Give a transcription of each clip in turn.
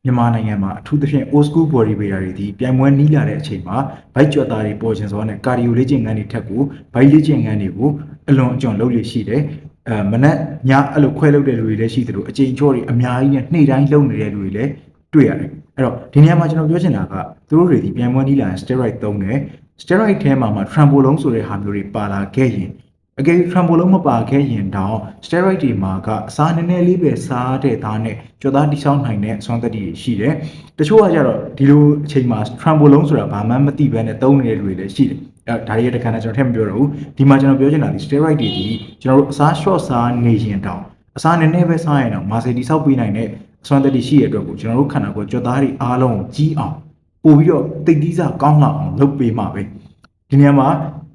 မြန်မာနိုင်ငံမှာအထူးသဖြင့် old school body builder တွေဒီပြိုင်ပွဲနီးလာတဲ့အချိန်မှာဘိုက်ကြွတာတွေပေါ်ခြင်းစွာနဲ့ကာဒီယိုလေ့ကျင့်ခန်းတွေထက်ကိုဘိုက်လေ့ကျင့်ခန်းတွေကိုအလွန်အကျွံလုပ်လို့ရှိတယ်မနက်ညအဲ့လိုခွဲလုပ်တဲ့လူတွေလည်းရှိသလိုအချိန်ချောတွေအများကြီးနဲ့နေ့တိုင်းလုပ်နေတဲ့လူတွေလည်းတွေ့ရတယ်အဲ့တော့ဒီနေရာမှာကျွန်တော်ပြောချင်တာကသူတို့တွေဒီပြိုင်ပွဲနီးလာရင် steroid သုံးတယ် steroid ထဲမှာ trambolone ဆိုတဲ့ဟာမျိုးတွေပါလာခဲ့ရင်အကယ် trambolone မပါခဲ့ရင်တောင် steroid တွေမှာကအစားနည်းနည်းလေးပဲစားတဲ့သားနဲ့ကြွသားတိဆောက်နိုင်တဲ့အစွမ်းသတ္တိရှိတယ်တချို့ကကြတော့ဒီလိုအချိန်မှာ trambolone ဆိုတာဘာမှမသိဘဲနဲ့သုံးနေတဲ့လူတွေလည်းရှိတယ်အဲ့ဒါတွေတခါနဲ့ကျွန်တော်ထည့်မပြောတော့ဘူးဒီမှာကျွန်တော်ပြောချင်တာဒီ steroid တွေဒီကျွန်တော်တို့အစား short စားနေရင်တောင်အစားနည်းနည်းပဲစားရင်တော့ muscle တိဆောက်ပေးနိုင်တဲ့အစွမ်းသတ္တိရှိရတဲ့အတွက်ကိုကျွန်တော်တို့ခန္ဓာကိုယ်ကြွသားတွေအားလုံးကိုကြီးအောင်ပို့ပြီးတော့တိတ်သီးစားကောင်းလာအောင်လုပ်ပေးမှာပဲဒီနေရာမှာ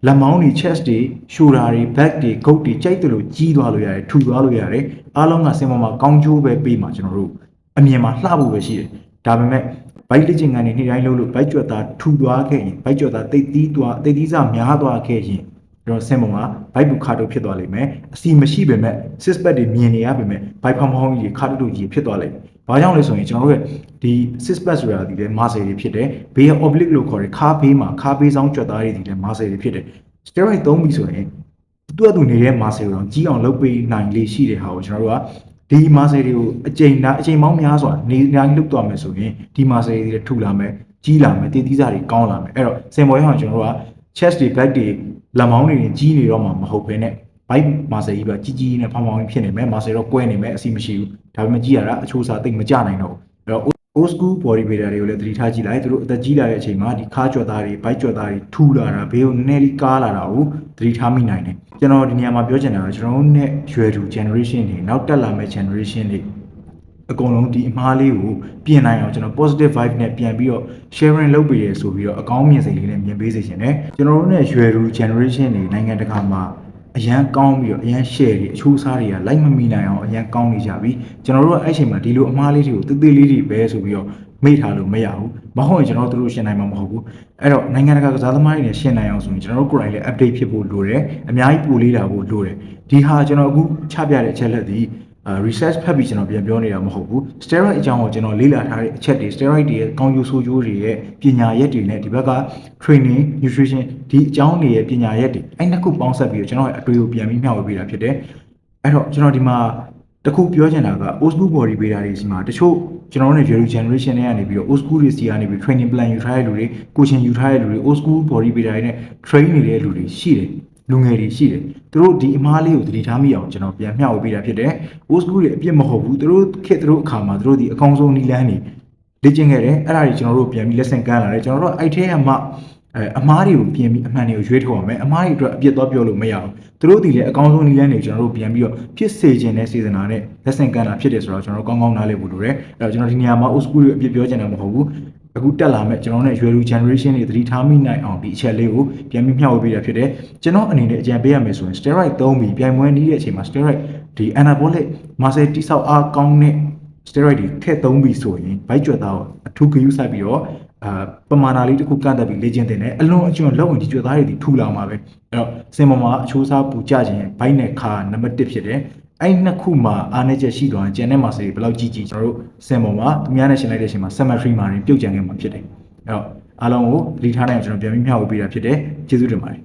လက်မောင်းတွေ chest တွေ shoulder တွေ back တွေ gut တွေကြိုက်တယ်လို့ကြီးသွားလို့ရတယ်ထူသွားလို့ရတယ်အားလုံးကစင်ပေါ်မှာကောင်းကျိုးပဲပေးမှာကျွန်တော်တို့အမြင်မှာလှဖို့ပဲရှိတယ်ဒါပေမဲ့ဘိုက်လေ့ကျင့်ခန်းတွေနေ့တိုင်းလုပ်လို့ဘိုက်ကြွသားထူသွားခဲ့ရင်ဘိုက်ကြွသားတိတ်သီးစားများသွားခဲ့ရင်ကျွန်တော်စင်ပေါ်မှာဘိုက်ဘူခါတိုဖြစ်သွားလိမ့်မယ်အစီမရှိပေမဲ့ six pack တွေမြင်နေရပေမဲ့ဘိုက်ဖောင်းဖောင်းကြီးခါတိုကြီးဖြစ်သွားလိမ့်မယ်ဘာကြောင့်လဲဆိုရင်ကျွန်တော်တို့ရဲ့ဒီ six pack ဆိုတာဒီလေ muscle တွေဖြစ်တယ်ဘေးက oblique လို့ခေါ်တဲ့ခါဘေးမှာခါဘေးဆောင်ကြွသားတွေဒီလေ muscle တွေဖြစ်တယ် steroid သုံးပြီဆိုရင်သူနေတဲ့ muscle ကိုကြီးအောင်လုပ်ပေးနိုင်လေရှိတဲ့ဟာကိုကျွန်တော်တို့ကဒီ muscle တွေကိုအချိန်မောင်းများစွာနေတိုင်းလုပ်သွားမယ်ဆိုရင်ဒီ muscle တွေထူလာမယ်ကြီးလာမယ်တည်သီးစားတွေကောင်းလာမယ်အဲ့တော့စင်ပေါ်ရအောင်ကျွန်တော်တို့က chest တွေ back တွေလက်မောင်းတွေကြီးနေတော့မှမဟုတ်ဘဲနဲ့ bike muscle ကြီးပဲကြီးနဲ့ဖောင်းဖောင်းဖြစ်နေမယ် muscle တော့ကွဲနေမယ်အစီမရှိဘူးဒါပေမဲ့ကြီးရတာအချိုးစားတိတ်မကြနိုင်တော့ဘူးအဲ့တော့ old school body builder တွေကိုလည်းသတိထားကြည့်လိုက်သူတို့အသက်ကြီးလာတဲ့အချိန်မှာဒီခါကြွသားတွေဘိုက်ကြွသားတွေထူလာတာဘေးကိုနည်းနည်းလေးကားလာတာကိုသတိထားမိနိုင်တယ်ကျွန်တော်ဒီနေရာမှာပြောချင်တာကကျွန်တော်တို့နဲ့ရွယ်တူ generation တွေနောက်တက်လာမယ့် generation တွေအကုန်လုံးဒီအမားလေးကိုပြင်နိုင်အောင်ကျွန်တော် positive vibe နဲ့ပြန်ပြီးတော့ sharing လုပ်ပေးရဆိုပြီးတော့အကောင်းမြင်စိတ်လေးနဲ့မြင်ပေးစေချင်တယ်ကျွန်တော်တို့နဲ့ရွယ်တူ generation တွေနိုင်ငံတကာမှာအရန်ကောင်းပြီးတော့အရန် share တွေအချိုးအစားတွေကလိုက်မမီနိုင်အောင်အရန်ကောင်းနေကြပြီကျွန်တော်တို့ကအဲ့ချိန်မှာဒီလိုအမားလေးတွေကိုတေးလေးတွေပဲဆိုပြီးတော့မေ့ထားလို့မရဘူးမဟုတ်ရင်ကျွန်တော်တို့ရှင်းနိုင်မှာမဟုတ်ဘူးအဲ့တော့နိုင်ငံတကာကစားသမားတွေနဲ့ရှင်းနိုင်အောင်ဆိုရင်ကျွန်တော်တို့ကိုယ်တိုင်လည်း update ဖြစ်ဖို့လိုတယ်အများကြီးပို့လေးတာဖို့လိုတယ်ဒီဟာကျွန်တော်အခုချပြတဲ့အချက်လက်ဒီresearch ဖတ်ပြီးကျွန်တော်ပြန်ပြောနေတာမဟုတ်ဘူး steroid အကြောင်းကိုကျွန်တော်လေ့လာထားတဲ့အချက်တွေ steroid တွေရဲ့ကောင်းကျိုးဆိုးကျိုးတွေရဲ့ပညာရက်တွေနဲ့ဒီဘက်က training nutrition ဒီအကြောင်းတွေရဲ့ပညာရက်တွေအဲ့နှစ်ခုပေါင်းစပ်ပြီးတော့ကျွန်တော်ရဲ့အတွေ့အကြုံပြန်ပြီးမျှဝေပေးတာဖြစ်တယ်အဲ့တော့ကျွန်တော်ဒီမှာတခုပြောချင်တာက old school body builder တွေစီမှာတချို့ကျွန်တော်တို့ new generation တွေကနေပြီးတော့ old school တွေစီကနေပြီး training plan ယူထားတဲ့လူတွေ coaching ယူထားတဲ့လူတွေ old school body builder တွေနဲ့ train နေတဲ့လူတွေရှိတယ်လူငယ်တွေရှိတယ်သူတို့ဒီအမားလေးကိုသတိထားမိအောင်ကျွန်တော်ပြန်မျှဝေပေးတာဖြစ်တယ် old school တွေအပြစ်မဟုတ်ဘူးသူတို့ခေတ်သူတို့အခါမှာသူတို့ဒီအကောင်းဆုံးနီလန်းတွေလေ့ကျင့်ခဲ့တယ်အဲ့ဒါတွေကျွန်တော်တို့ပြန်ပြီး lesson ကမ်းလာတယ်ကျွန်တော်တို့အဲ့ထဲမှာအမားတွေကိုပြင်ပြီးအမှန်တွေကိုရွေးထုတ်အောင်မယ်အမားတွေအတွက်အပြစ်တော့ပြောလို့မရအောင်သူတို့ဒီလေအကောင်းဆုံးနီလန်းတွေကျွန်တော်တို့ပြန်ပြီးတော့ဖြစ်စေခြင်းနဲ့စေတနာနဲ့ lesson ကမ်းလာဖြစ်တယ်ဆိုတော့ကျွန်တော်တို့ကောင်းကောင်းနားလည်ဖို့လိုတယ်အဲ့တော့ကျွန်တော်ဒီနေရာမှာ old school တွေအပြစ်ပြောချင်တာမဟုတ်ဘူးအခုတက်လာမဲ့ကျွန်တော်နဲ့ရွယ်လူ generation တွေသတိထားမိနိုင်အောင်ဒီအချက်လေးကိုပြန်ပြီးမျှဝေပေးတာဖြစ်တယ်ကျွန်တော်အနေနဲ့အကြံပေးရမယ်ဆိုရင် steroid သုံးပြီးပြိုင်ပွဲနီးတဲ့အချိန်မှာ steroid ဒီ anabolic muscle တိဆောက်အားကောင်းတဲ့ steroid တွေထည့်သုံးပြီးဆိုရင်ဘိုက်ကြွသားကိုအထူးဂရုစိုက်ပြီးတော့ပမာဏလေးတစ်ခုကန့်သက်ပြီးလေ့ကျင့်တင်တယ်အလွန်အကျွံလောက်ဝင်ဒီကြွသားတွေဒီထူလာမှာပဲအဲ့တော့စင်ပေါ်မှာအချိုးစားပူကြခြင်းဘိုက်နဲ့ခါနံပါတ်1ဖြစ်တယ်အဲ့နှစ်ခုမှာအားနည်းချက်ရှိသွားရင်ကျန်တဲ့ muscle တွေဘယ်လောက်ကြီးကျွန်တော်တို့စင်ပေါ်မှာသူများနဲ့ရှင်းလိုက်တဲ့အချိန်မှာ symmetry မှာပြုတ်ကြံခဲ့မှာဖြစ်တယ်အဲ့တော့အားလုံးကိုသတိထားနိုင်အောင်ကျွန်တော်ပြန်ပြီးမျှဝေပေးတာဖြစ်တယ်ကျေးဇူးတင်ပါတယ်